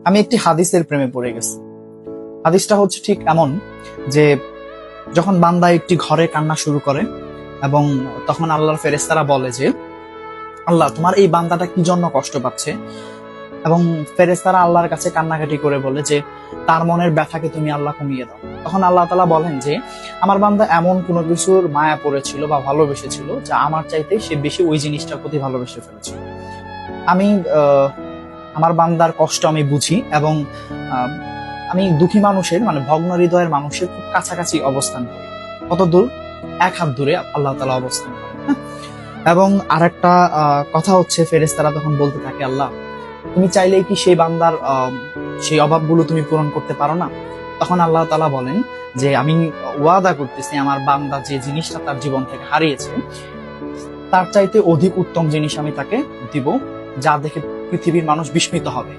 আমি একটি হাদিসের প্রেমে পড়ে গেছি। হাদিসটা হচ্ছে ঠিক এমন যে যখন বান্দা একটি ঘরে কান্না শুরু করে এবং তখন আল্লাহর ফেরেশতারা বলে যে আল্লাহ তোমার এই বান্দাটা কি জন্য কষ্ট পাচ্ছে, এবং ফেরেশতারা আল্লাহর কাছে কান্নাকাটি করে বলে যে তার মনের ব্যথাকে তুমি আল্লাহ কমিয়ে দাও। তখন আল্লাহ তাআলা বলেন যে আমার বান্দা এমন কোনো কিছুর মায়া পড়েছিল বা ভালোবেসেছিল যা আমার চাইতে সে বেশি ওই জিনিসটার প্রতি ভালোবেসে ফেলেছিল। আমি আমার বান্দার কষ্ট আমি বুঝি এবং আহ, আমি দুঃখী মানুষের মানে ভগ্ন হৃদয়ের মানুষের খুব কাছাকাছি অবস্থান করি। কত দূর? এক হাত দূরে আল্লাহ তাআলা অবস্থান করেন। হ্যাঁ? এবং আরেকটা কথা হচ্ছে ফেরেশতারা তখন বলতে থাকে আল্লাহ তুমি চাইলেই কি সেই বান্দার সেই অভাবগুলো তুমি পূরণ করতে পারো না? তখন আল্লাহ তাআলা বলেন যে আমি ওয়াদা করতেছি আমার বান্দা যে জিনিসটা তার জীবন থেকে হারিয়েছে তার চাইতে অধিক উত্তম জিনিস আমি তাকে দিব, যা দেখে পৃথিবীর মানুষ বিস্মিত হবে।